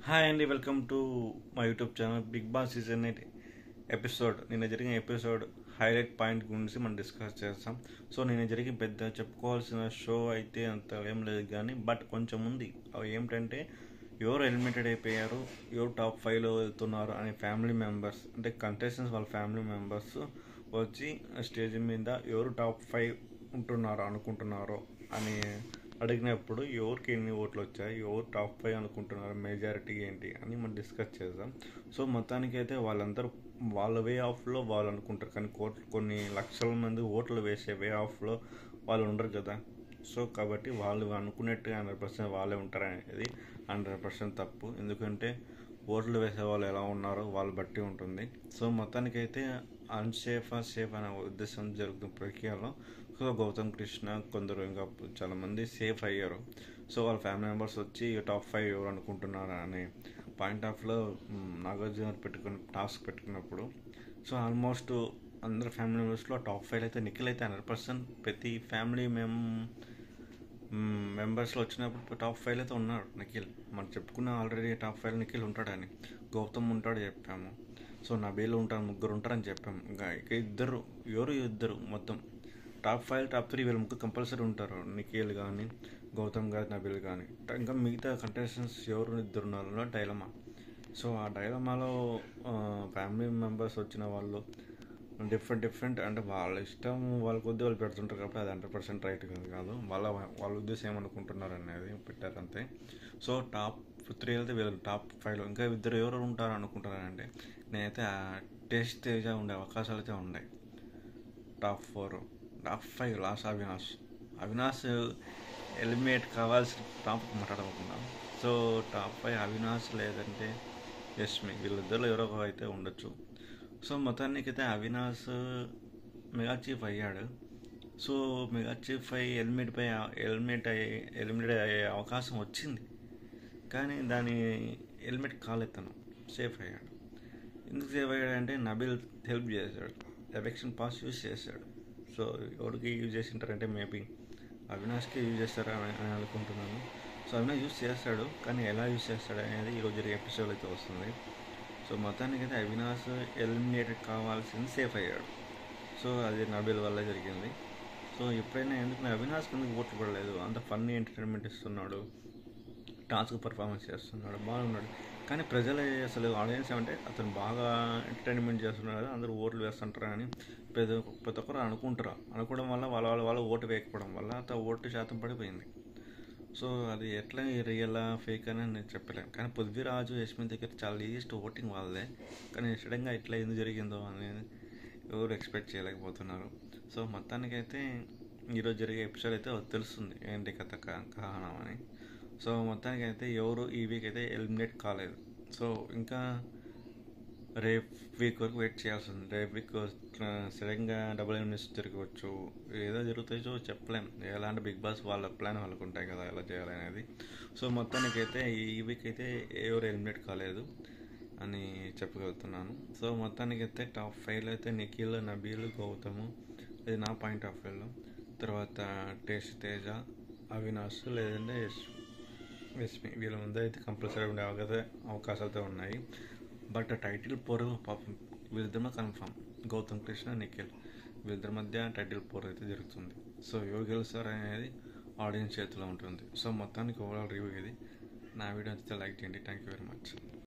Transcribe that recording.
Hi అండి, welcome to my YouTube channel. Bigg Boss season 8 episode నిన్న జరిగిన episode highlight point గురించి మనం డిస్కస్ చేస్తాం. సో నిన్న జరిగిన పెద్ద చెప్పుకోవాల్సిన షో అయితే అంత ఏం లేదు కానీ కొంచెం ఉంది. అవి ఏమిటంటే ఎవరు ఎలిమినేటెడ్ అయిపోయారు, ఎవరు టాప్ 5లో వెళ్తున్నారు అనే ఫ్యామిలీ మెంబర్స్, అంటే కంటెస్టెంట్స్ వాళ్ళ ఫ్యామిలీ మెంబర్స్ వచ్చి స్టేజ్ మీద ఎవరు టాప్ 5 ఉంటున్నారో అనుకుంటున్నారో అని అడిగినప్పుడు ఎవరికి ఎన్ని ఓట్లు వచ్చాయి, ఎవరు టాప్ 5 అనుకుంటున్నారు, మెజారిటీ ఏంటి అని మనం డిస్కస్ చేద్దాం. సో మొత్తానికి అయితే వాళ్ళందరూ వాళ్ళ వే ఆఫ్లో వాళ్ళు అనుకుంటారు, కానీ కొన్ని లక్షల మంది ఓట్లు వేసే వే ఆఫ్లో వాళ్ళు ఉండరు కదా. సో కాబట్టి వాళ్ళు అనుకున్నట్టుగా 100% వాళ్ళే ఉంటారు అనేది 100% తప్పు. ఎందుకంటే ఓట్లు వేసే వాళ్ళు ఎలా ఉన్నారో వాళ్ళు బట్టి ఉంటుంది. సో మొత్తానికైతే సేఫ్ అనే ఉద్దేశం జరుగుతున్న ప్రక్రియలో సో గౌతమ్ కృష్ణ కొందరు ఇంకా చాలామంది సేఫ్ అయ్యారు. సో వాళ్ళ ఫ్యామిలీ మెంబర్స్ వచ్చి టాప్ 5 ఎవరు అనుకుంటున్నారు అనే పాయింట్ ఆఫ్లో నాగార్జున టాస్క్ పెట్టుకున్నప్పుడు సో ఆల్మోస్ట్ అందరు ఫ్యామిలీ మెంబర్స్లో టాప్ 5 అయితే నిఖిల్ అయితే 100% ప్రతి ఫ్యామిలీ మెంబర్స్లో వచ్చినప్పుడు టాప్ 5 అయితే ఉన్నాడు నిఖిల్. మనం చెప్పుకున్న ఆల్రెడీ టాప్ 5 నిఖిల్ ఉంటాడని, గౌతమ్ ఉంటాడు చెప్పాము. సో నబీల్ ఉంటారు, ముగ్గురు ఉంటారని చెప్పాము. ఇక ఇద్దరు మొత్తం టాప్ 5 టాప్ 3 వీళ్ళు ముగ్గురు కంపల్సరీ ఉంటారు, నిఖిల్ కానీ గౌతమ్ కానీ నబీల్ కానీ. ఇంకా మిగతా కంటెస్టెంట్స్ ఎవరు ఇద్దరు ఉన్నారో డైలమా. సో ఆ డైలమాలో ఫ్యామిలీ మెంబర్స్ వచ్చిన వాళ్ళు డిఫరెంట్ అంటే వాళ్ళ ఇష్టం వాళ్ళ కొద్ది వాళ్ళు పెడుతుంటారు కాబట్టి అది 100% రైట్ కాదు. వాళ్ళ ఉద్దేశం ఏమనుకుంటున్నారు అనేది పెట్టారు అంతే. సో టాప్ 3 అయితే వీళ్ళు టాప్ 5లో ఇంకా ఇద్దరు ఎవరు ఉంటారు అనుకుంటారంటే నేనైతే టేస్ట్ తేజ ఉండే అవకాశాలు అయితే ఉన్నాయి. టాప్ 5 లాస్ట్ అవినాష్ ఎలిమినేట్ కావాల్సిన టాప్ మాట్లాడకుండా. సో టాప్ 5 అవినాష్ లేదంటే యష్మి, వీళ్ళిద్దరిలో ఎవరో అయితే ఉండొచ్చు. సో మొత్తానికి అయితే అవినాష్ మెగా చీఫ్ అయ్యాడు. సో మెగా చీఫ్ అయ్యి ఎలిమినేట్ అయ్యే అవకాశం వచ్చింది, కానీ దాని ఎలిమినేట్ కాలేదు, తను సేఫ్ అయ్యాడు. ఎందుకు సేఫ్ అయ్యాడంటే నబీల్ హెల్ప్ చేశాడు, ఎలక్షన్ పాస్ యూజ్ చేశాడు. సో ఎవరికి యూజ్ చేసింటారంటే మేబీ అవినాష్కి యూజ్ చేస్తారని అనుకుంటున్నాను. సో అవినాష్ యూజ్ చేస్తాడు, కానీ ఎలా యూజ్ చేస్తాడు అనేది ఈరోజు జరిగే ఎపిసోడ్ అయితే వస్తుంది. సో మొత్తానికి అయితే అవినాష్ ఎలిమినేటెడ్ కావాల్సింది సేఫ్ అయ్యాడు. సో అది నబీల్ వల్ల జరిగింది. సో ఎప్పుడైనా ఎందుకు అవినాష్కి ఎందుకు ఓట్లు పడలేదు, అంత ఫన్నీ ఎంటర్టైన్మెంట్ ఇస్తున్నాడు, టాస్క్ పర్ఫార్మెన్స్ చేస్తున్నాడు, బాగున్నాడు. కానీ ప్రజలు అసలు ఆడియన్స్ ఏమంటే అతను బాగా ఎంటర్టైన్మెంట్ చేస్తున్నాడు కదా, అందరూ ఓట్లు వేస్తుంటారు అని ప్రతి ఒక్కరు అనుకోవడం వల్ల వాళ్ళ ఓటు వేయకపోవడం వల్ల అతను ఓటు శాతం పడిపోయింది. సో అది ఎట్లా రియల్ ఫేక్ అని నేను చెప్పలేను. కానీ పృథ్వీరాజు యశ్మి దగ్గర చాలా లీస్ట్ ఓటింగ్ వాళ్ళదే, కానీ సడన్గా ఇట్లా ఎందుకు జరిగిందో అనేది ఎవరు ఎక్స్పెక్ట్ చేయలేకపోతున్నారు. సో మొత్తానికైతే ఈరోజు జరిగే ఎపిసోడ్ అయితే తెలుస్తుంది ఏంటి కథ కారణం అని. సో మొత్తానికైతే ఎవరు ఈ వీక్ అయితే ఎలిమినేట్ కాలేదు. సో ఇంకా రేపు వీక్ వరకు వెయిట్ చేయాల్సి ఉంది. రేపు వీక్ సడన్గా డబుల్ ఎలిమినేషన్ జరగవచ్చు, ఏదో జరుగుతాయో చెప్పలేం. ఎలాంటి బిగ్ బాస్ వాళ్ళ ప్లాన్ వాళ్ళకు ఉంటాయి కదా ఎలా చేయాలనేది. సో మొత్తానికైతే ఈ వీక్ అయితే ఎవరు ఎలిమినేట్ కాలేదు అని చెప్పగలుగుతున్నాను. సో మొత్తానికైతే టాప్ 5లో అయితే నిఖిల్, నబీల్, గౌతమ్, ఇది నా పాయింట్ ఆఫ్ వ్యూలో. తర్వాత టేస్ట్ తేజ, అవినాష్ లేదంటే యష్మి, వీళ్ళ ముందు అయితే కంపల్సరీ ఉండే అవకాశాలతో ఉన్నాయి. టైటిల్ పోరు పాపం వీళ్ళిద్దరిలో కన్ఫామ్, గౌతమ్ కృష్ణ, నిఖిల్ వీళ్ళిద్దరి మధ్య టైటిల్ పోరు అయితే జరుగుతుంది. సో ఎవరు గెలుస్తారు అనేది ఆడియన్స్ చేతిలో ఉంటుంది. సో మొత్తానికి ఓవరాల్ రివ్యూ ఇది. నా వీడియో అయితే లైక్ చేయండి. Thank you very much.